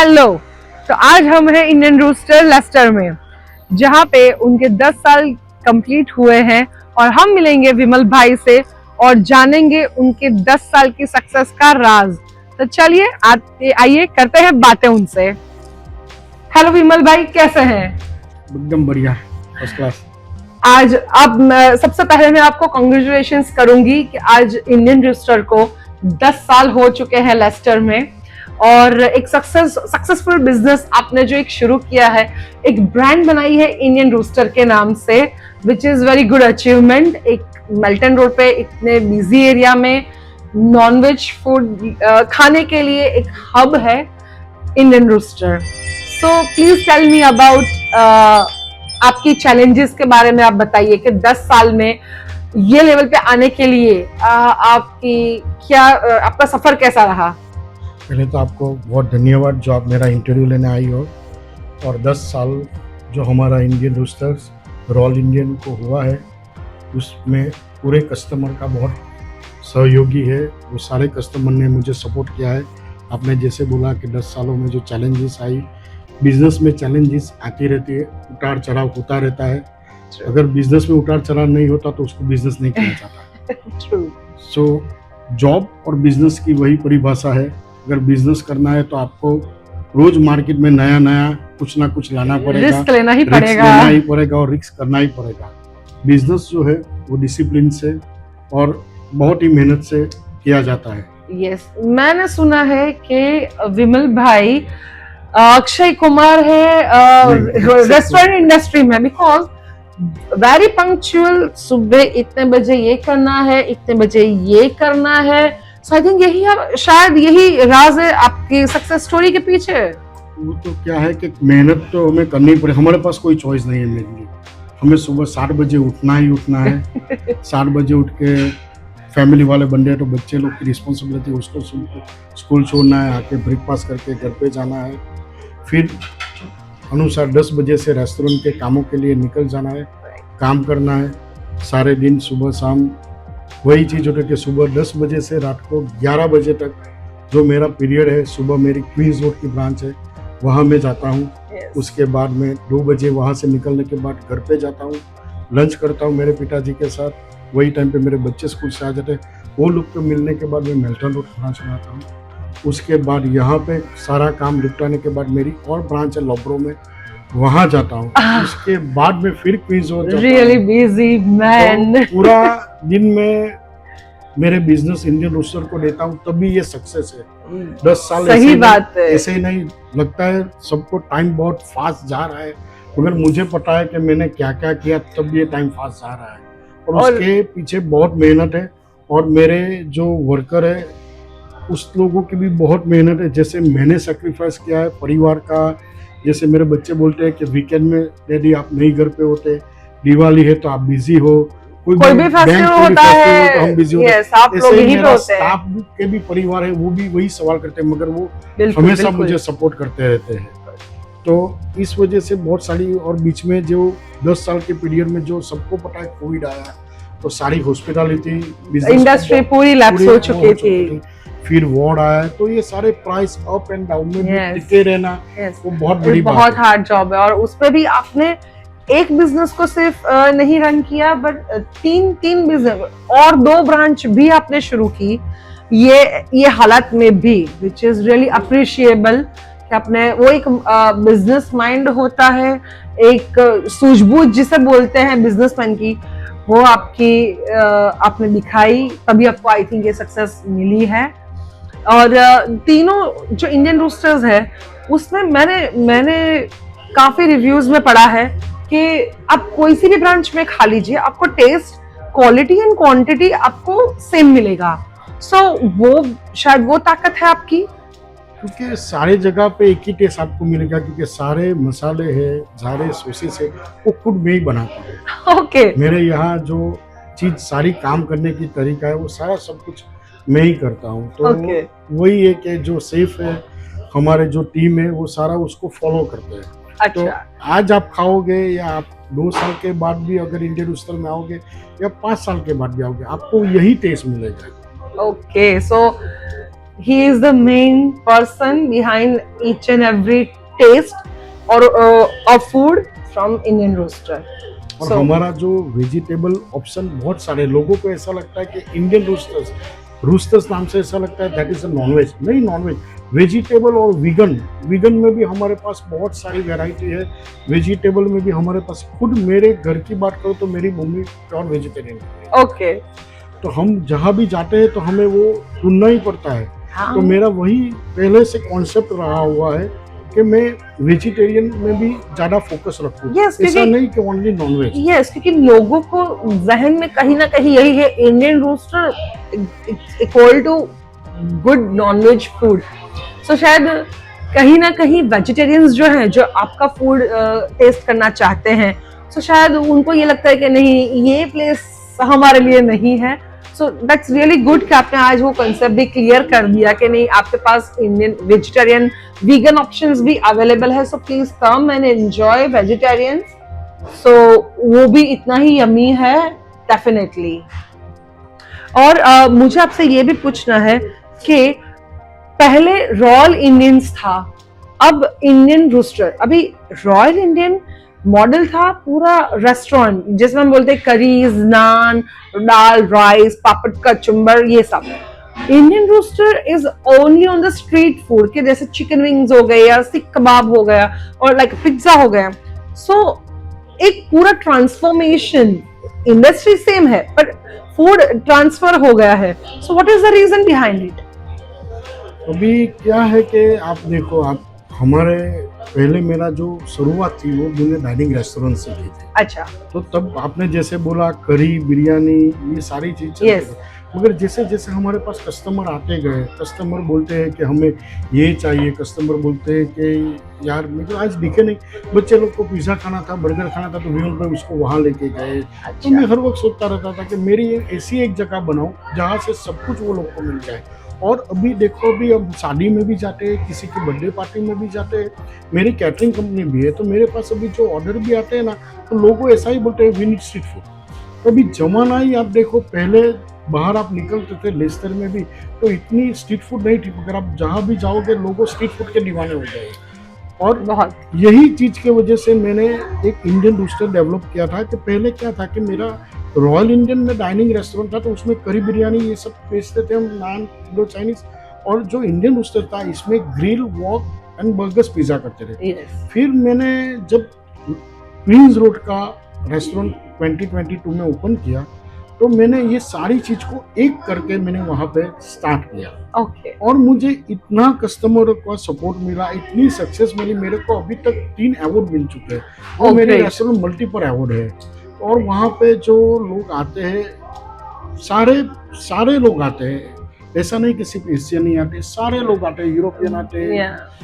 Hello. तो आज हम हैं इंडियन रूस्टर लेस्टर में, जहाँ पे उनके 10 साल कंप्लीट हुए हैं और हम मिलेंगे विमल भाई से और जानेंगे उनके 10 साल की सक्सेस का राज। तो चलिए आइए करते हैं बातें उनसे। हेलो विमल भाई, कैसे हैं? एकदम बढ़िया, फर्स्ट क्लास। आज अब सबसे पहले मैं आपको कॉन्ग्रेचुलेशंस करूंगी कि आज इंडियन रूस्टर को 10 साल हो चुके हैं लेस्टर में, और एक सक्सेसफुल बिजनेस आपने जो एक शुरू किया है, एक ब्रांड बनाई है इंडियन रूस्टर के नाम से, which is very good achievement. एक मेल्टन रोड पे इतने बिजी एरिया में नॉनवेज फूड खाने के लिए एक हब है Indian Rooster. So please tell me about आपकी चैलेंजेस के बारे में। आप बताइए कि 10 साल में ये लेवल पे आने के लिए आपका सफर कैसा रहा? पहले तो आपको बहुत धन्यवाद जो आप मेरा इंटरव्यू लेने आई हो, और 10 साल जो हमारा इंडियन रूस्टर्स रॉयल इंडियन को हुआ है उसमें पूरे कस्टमर का बहुत सहयोगी है। वो सारे कस्टमर ने मुझे सपोर्ट किया है। आपने जैसे बोला कि 10 सालों में जो चैलेंजेस आई, बिजनेस में चैलेंजेस आती रहती है, उतार चढ़ाव होता रहता है। अगर बिजनेस में उतार चढ़ाव नहीं होता तो उसको बिजनेस नहीं कहना जाता। सो जॉब और बिजनेस की वही परिभाषा है। अगर बिजनेस करना है तो आपको रोज मार्केट में नया नया कुछ ना कुछ लाना पड़ेगा, रिस्क लेना ही पड़ेगा और रिस्क करना ही पड़ेगा। बिजनेस जो है वो डिसिप्लिन से और बहुत ही मेहनत से किया जाता है। यस, मैंने सुना है कि विमल भाई अक्षय कुमार है रेस्टोरेंट इंडस्ट्री में, बिकॉज वेरी पंक्चुअल। सुबह इतने बजे ये करना है, इतने बजे ये करना है। सो आई थिंक शायद यही राज है आपकी सक्सेस स्टोरी के पीछे। वो तो क्या है कि मेहनत तो हमें करनी पड़े, हमारे पास कोई चॉइस नहीं है मेरे लिए। हमें सुबह 7 बजे उठना ही उठना है। 7 बजे उठ के फैमिली वाले बंदे तो बच्चे लोग की रिस्पॉन्सिबिलिटी, उसको स्कूल छोड़ना है, आके ब्रेकफास्ट करके घर पे जाना है, फिर अनुसार 10 बजे से रेस्टोरेंट के कामों के लिए निकल जाना है, काम करना है सारे दिन सुबह शाम। वही चीज़ होती है कि सुबह 10 बजे से रात को 11 बजे तक जो मेरा पीरियड है, सुबह मेरी क्वींस रोड की ब्रांच है, वहाँ मैं जाता हूँ। उसके बाद में 2 बजे वहाँ से निकलने के बाद घर पे जाता हूँ, लंच करता हूँ मेरे पिताजी के साथ। वही टाइम पे मेरे बच्चे स्कूल से आ जाते हैं, वो लोग को मिलने के बाद मैं मेल्टन रोड ब्रांच में आता हूँ। उसके बाद यहाँ पे सारा काम निपटाने के बाद मेरी और ब्रांच है लॉब्रो में, वहाँ जाता हूँ। उसके बाद में फिर क्वींस रोड जाता हूँ। Really busy man. तो पूरा दिन में मेरे बिजनेस इंडियन रूस्टर को देता हूँ, तभी ये सक्सेस है। 10 साल सही बात है। ऐसे ही नहीं लगता है, सबको टाइम बहुत फास्ट जा रहा है, मगर मुझे पता है कि मैंने क्या क्या किया तब ये टाइम फास्ट जा रहा है, और उसके पीछे बहुत मेहनत है। और मेरे जो वर्कर है उस लोगों की भी बहुत मेहनत है। जैसे मैंने सेक्रीफाइस किया है परिवार का। जैसे मेरे बच्चे बोलते हैं कि वीकेंड में डैडी आप नहीं घर पे होते, दिवाली है तो आप बिजी हो, कोई भी फेस्टिवल होता है तो हम बिजी होते हैं। आप लोग यहीं पे होते हैं। स्टाफ के भी परिवार है, वो भी वही सवाल करते हैं, मगर वो हमेशा मुझे सपोर्ट करते रहते हैं। तो इस वजह से बहुत सारी, और बीच में जो 10 साल के पीरियड में जो सबको पता है कोविड आया, तो सारी हॉस्पिटैलिटी इंडस्ट्री पूरी लैप्स हो चुकी थी। फिर वार्ड आया, तो ये सारे प्राइस अप एंड डाउन में टिके रहना वो बहुत बड़ी बात है, बहुत हार्ड जॉब है। और उसमें भी आपने एक बिजनेस को सिर्फ नहीं रन किया, बट तीन बिजनेस और 2 ब्रांच भी आपने शुरू की ये हालात में भी, विच इज रियली अप्रिशिएबल। कि आपने वो एक बिजनेस माइंड होता है, एक सूझबूझ जिसे बोलते हैं बिजनेसमैन की, वो आपने दिखाई, तभी आपको आई थिंक ये सक्सेस मिली है। और तीनों जो इंडियन रूस्टर्स है उसमें मैंने काफी रिव्यूज में पढ़ा है कि आप कोई सी भी ब्रांच में खा लीजिए, आपको टेस्ट, क्वालिटी एंड क्वांटिटी आपको सेम मिलेगा। सो वो शायद वो ताकत है आपकी, क्योंकि सारे जगह पे एक ही टेस्ट आपको मिलेगा, क्योंकि सारे मसाले है, सारे सॉसेस है, वो खुद में ही बनाता हूँ। ओके। मेरे यहाँ जो चीज सारी काम करने की तरीका है वो सारा सब कुछ मैं ही करता हूँ। तो वही है कि जो सेफ है, हमारे जो टीम है वो सारा उसको फॉलो करते हैं। अच्छा। तो आज आप खाओगे या आप 2 साल के बाद भी अगर इंडियन रूस्टर में आओगे या 5 साल के बाद भी आओगे, आपको यही टेस्ट मिलेगा। Okay, so he is the main person behind each and every taste or of food from Indian Rooster. और So- हमारा जो वेजिटेबल ऑप्शन बहुत सारे लोगों को ऐसा लगता है कि इंडियन रूस्टर्स रूस्टर्स नाम से ऐसा लगता है दैट इज अ नॉनवेज, नहीं नॉनवेज, वेजिटेबल और वीगन। वीगन में भी हमारे पास बहुत सारी वैरायटी है। वेजिटेबल में भी हमारे पास, खुद मेरे घर की बात करो तो मेरी मम्मी प्योर वेजिटेरियन है, Okay. तो हम जहाँ भी जाते हैं तो हमें वो ढूंढना ही पड़ता है। हाँ। तो मेरा वही पहले से कॉन्सेप्ट रहा हुआ है कि मैं वेजिटेरियन में भी ज्यादा फोकस रखूं। Yes, ऐसा क्योंकि- नहीं कि ओनली नॉनवेज। यस, क्योंकि लोगों को जहन में कहीं ना कहीं यही है, Indian Rooster equal to good nonveg food. So शायद कहीं ना कहीं वेजिटेरियंस जो हैं, जो आपका फूड टेस्ट करना चाहते हैं, सो शायद उनको ये लगता है कि नहीं, ये प्लेस हमारे लिए नहीं है। सो दैट्स रियली गुड कि आपने आज वो कंसेप्ट भी क्लियर कर दिया कि नहीं, आपके पास इंडियन वेजिटेरियन वीगन ऑप्शंस भी अवेलेबल है। So please come and enjoy vegetarians. So वो भी इतना ही यमी है डेफिनेटली। और मुझे आपसे ये भी पूछना है कि पहले रॉयल इंडियंस था, अब इंडियन रूस्टर। अभी रॉयल इंडियन मॉडल था पूरा रेस्टोरेंट, जिसमें हम बोलते हैं करीज, नान, दाल, राइस, पापड़, कचुम्बर, ये सब। Indian Rooster is only on the street food, के जैसे चिकन विंग्स हो गए या सीख कबाब हो गया और लाइक पिज्जा हो गया। सो एक पूरा ट्रांसफॉर्मेशन, इंडस्ट्री सेम है पर फूड ट्रांसफर हो गया है। So what is the reason behind it? अभी क्या है कि आप देखो, आप हमारे पहले मेरा जो शुरुआत थी वो मैंने डाइनिंग रेस्टोरेंट से की थी। अच्छा। तो तब आपने जैसे बोला करी, बिरयानी, ये सारी चीज चलती Yes. थी। मगर जैसे जैसे हमारे पास कस्टमर आते गए, कस्टमर बोलते हैं कि हमें ये चाहिए, कस्टमर बोलते हैं कि यार मुझे आज दिखे नहीं, बच्चे लोग को पिज़्ज़ा खाना था, बर्गर खाना था, तो विमल भाई उसको वहाँ लेके गए। तो मैं हर वक्त सोचता रहता था कि मेरी ऐसी एक जगह बनाऊँ जहाँ से सब कुछ वो लोग को मिल जाए। और अभी देखो, अभी हम शादी में भी जाते हैं, किसी की बर्थडे पार्टी में भी जाते हैं, मेरी कैटरिंग कंपनी भी है, तो मेरे पास अभी जो ऑर्डर भी आते हैं ना, तो लोग ऐसा ही बोलते हैं वी नीड स्ट्रीट फूड। अभी जमाना ही आप देखो, पहले बाहर आप निकलते थे लेस्टर में भी तो इतनी स्ट्रीट फूड नहीं थी, मगर आप जहाँ भी जाओगे लोगों स्ट्रीट फूड के दीवाने हो गए। और बहुत यही चीज़ की वजह से मैंने एक इंडियन रूस्टर डेवलप किया था कि पहले क्या था कि मेरा रॉयल इंडियन में डाइनिंग रेस्टोरेंट था, तो उसमें करी, बिरयानी ये सब बेचते थे हम, नान, इंडो चाइनीज। और जो इंडियन रूस्टर था इसमें grill, walk and burgers, pizza करते थे। यस। फिर मैंने जब क्वींस रोड का रेस्टोरेंट 2022 में ओपन किया, तो मैंने ये सारी चीज़ को एक करके मैंने वहाँ पे स्टार्ट किया। ओके। और मुझे इतना कस्टमर का सपोर्ट मिला, इतनी सक्सेस मिली, मेरे को अभी तक 3 अवार्ड मिल चुके हैं। और Oh, मेरे great. रेस्टोरेंट मल्टीपल अवार्ड है। और वहाँ पे जो लोग आते हैं, सारे लोग आते हैं, ऐसा नहीं कि सिर्फ एशियन नहीं आते, सारे लोग आते हैं, यूरोपियन आते हैं, Yeah.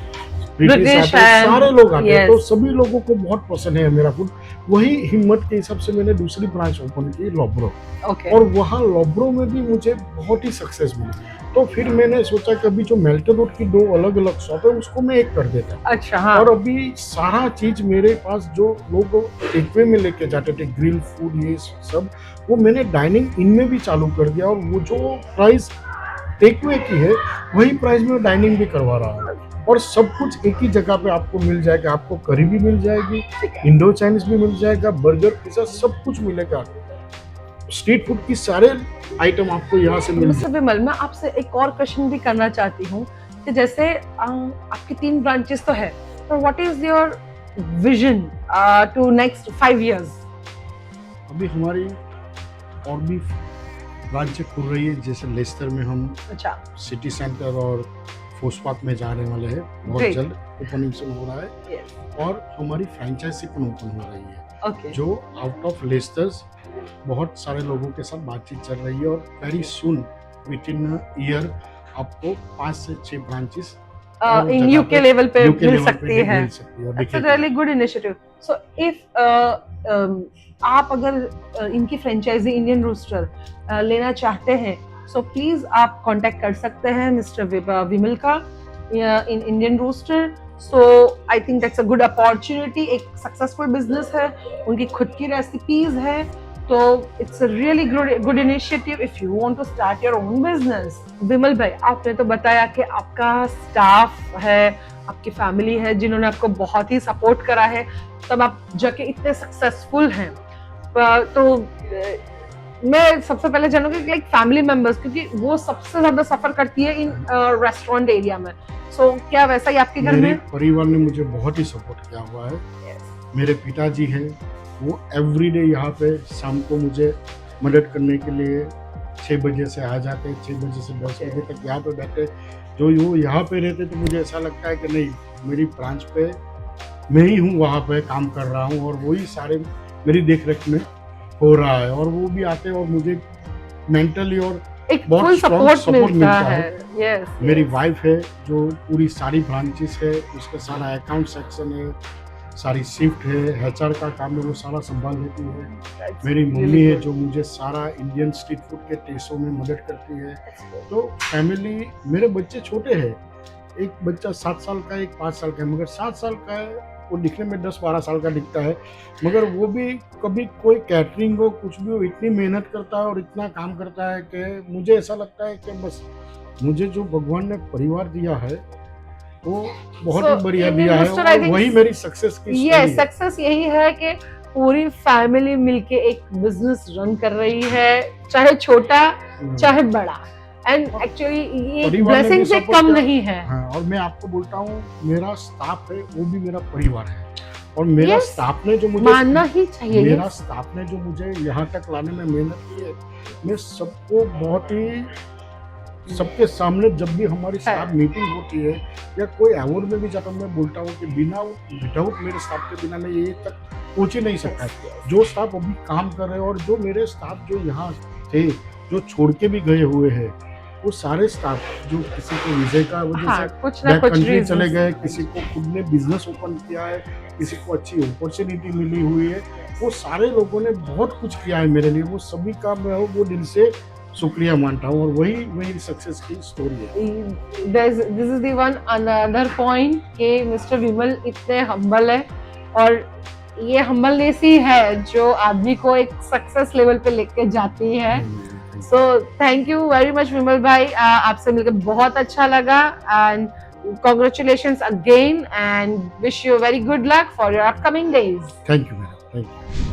ब्रिटिश British आते हैं, and- सारे लोग आते हैं। yes. तो सभी लोगों को बहुत पसंद है मेरा फूड। वही हिम्मत के हिसाब से मैंने दूसरी ब्रांच ओपन की, लॉब्रो। ओके। और वहाँ लॉब्रो में भी मुझे बहुत ही सक्सेस मिली। तो फिर मैंने सोचा कि अभी जो मेल्टन रोड की 2 अलग अलग शॉप है उसको मैं एक कर देता। अच्छा। हाँ। और अभी सारा चीज मेरे पास जो लोग टेकवे में लेके जाते थे, ग्रिल फूड ये सब, वो मैंने डाइनिंग इनमें भी चालू कर दिया। और वो जो प्राइस टेकवे की है वही प्राइस में डाइनिंग भी करवा रहा हूँ। और सब कुछ एक ही जगह पे आपको मिल जाएगा। आपको करी भी मिल जाएगी, इंडो चाइनीज भी मिल जाएगा, बर्गर, पिज्जा, सब कुछ मिलेगा। स्ट्रीट फूड की सारे आइटम आपको यहाँ से मिल मिस्टर विमल, मैं आपसे एक और क्वेश्चन भी करना चाहती हूँ कि जैसे आपकी 3 ब्रांचेस तो है, पर what is your vision to next 5 years? अभी हमारी और भी ब्रांचें खुल रही है, जैसे लेस्टर में हम अच्छा। सिटी सेंटर और फोस्पाक में जाने वाले हैं, बहुत Great. जल्द ओपनिंग से हो रहा है। Yes. और हमारी फ्रेंचाइजी पण ओपन हो रही है, ओके। जो आउट ऑफ लेस्टर्स बहुत सारे लोगों के साथ बातचीत चल रही है। और very soon, with in year आपको 5 से 6 ब्रांचेस इन यूके लेवल पे UK मिल लेवल पे सकती है। मिल सकती है। और That's a देखिए, really good initiative. So if आप अगर इनकी फ्रेंचाइजी इंडियन रूस्टर लेना चाहते हैं, सो प्लीज आप कांटेक्ट कर सकते हैं मिस्टर विमल का in Indian Rooster. So I think that's a good opportunity. एक सक्सेसफुल बिजनेस है, उनकी खुद की रेसिपीज है तो it's a really good initiative if you want to start your own business. Vimal भाई, आपने तो बताया कि आपका स्टाफ है, आपकी फैमिली है जिन्होंने आपको बहुत ही सपोर्ट करा है, तब आप जाके इतने सक्सेसफुल हैं। तो मैं सबसे पहले जानूंगी लाइक फैमिली मेंबर्स, क्योंकि वो सबसे ज्यादा सफर करती है इन रेस्टोरेंट एरिया में। सो क्या वैसा ही आपके घर मेरे में? परिवार ने मुझे बहुत ही सपोर्ट किया हुआ है। मेरे पिताजी हैं, वो एवरीडे यहाँ पे शाम को मुझे मदद करने के लिए 6 बजे से आ जाते, 6 बजे से 10 बजे तक यहाँ पे बैठे। जो वो यहाँ पे रहते तो मुझे ऐसा लगता है कि नहीं, मेरी ब्रांच पे मैं ही हूँ, वहाँ पे काम कर रहा हूँ और वही सारे मेरी देख रेख में हो रहा है। और वो भी आते हैं और मुझे मेंटली और एक बहुत फुल strong सपोर्ट support मिलता मिलता है। है। यस, मेरी वाइफ है जो पूरी सारी ब्रांचेस है, उसका सारा अकाउंट सेक्शन है, सारी शिफ्ट है, एचआर का काम है, वो सारा संभाल लेती है। मेरी मम्मी है जो मुझे सारा इंडियन स्ट्रीट फूड के टेस्टों में मदद करती है। तो फैमिली, मेरे बच्चे छोटे हैं, एक बच्चा 7 साल का है, एक 5 साल का है, मगर 7 साल का है वो दिखने में 10-12 साल का दिखता है, मगर वो भी कभी कोई कैटरिंग हो कुछ भी हो इतनी मेहनत करता है और इतना काम करता है कि मुझे ऐसा लगता है कि बस मुझे जो भगवान ने परिवार दिया है वो बहुत So, ही बढ़िया in दिया है Mr. I और think- वही मेरी सक्सेस की ये स्टोरी है। सक्सेस यही है कि पूरी फैमिली मिलके एक बिजनेस रन कर रही है, चाहे छोटा चाहे बड़ा। एंड एक्चुअली ये परिवार ने भी ब्लेसिंग से support कम किया। नहीं है। हाँ, और मैं आपको बोलता हूँ, मेरा स्टाफ है वो भी मेरा परिवार है। और मेरा Yes, स्टाफ ने जो मुझे मानना ही चाहिए। मेरा स्टाफ ने जो मुझे यहाँ तक लाने में मेहनत की है, मैं सबको बहुत ही सबके सामने जब भी हमारी स्टाफ मीटिंग होती है या कोई अवार्ड में भी जाता हूँ, मैं बोलता हूँ कि बिना विदाउट मेरे स्टाफ के बिना मैं ये तक पहुँच ही नहीं सकता। जो स्टाफ अभी काम कर रहे हैं और जो मेरे स्टाफ जो यहाँ थे, जो छोड़ के भी गए हुए हैं, वो सारे स्टाफ जो किसी को विजय का वजह हाँ, से कुछ ना बैक कुछ कंट्री reasons। चले गए, किसी को खुद ने बिजनेस ओपन किया है, किसी को अच्छी अपॉर्चुनिटी मिली हुई है, वो सारे लोगों ने बहुत कुछ किया है मेरे लिए। वो सभी का मैं वो दिल से शुक्रिया मानता हूँ और वही मेरी सक्सेस की स्टोरी है। This is the one another point कि मिस्टर विमल इतने हम्बल है, और ये हम्बलनेस ही है जो आदमी को एक सक्सेस लेवल पे लेके जाती है। So thank you very much Vimal भाई, आपसे मिलकर बहुत अच्छा लगा and congratulations again and wish you very good luck for your upcoming days. Thank you madam, thank you.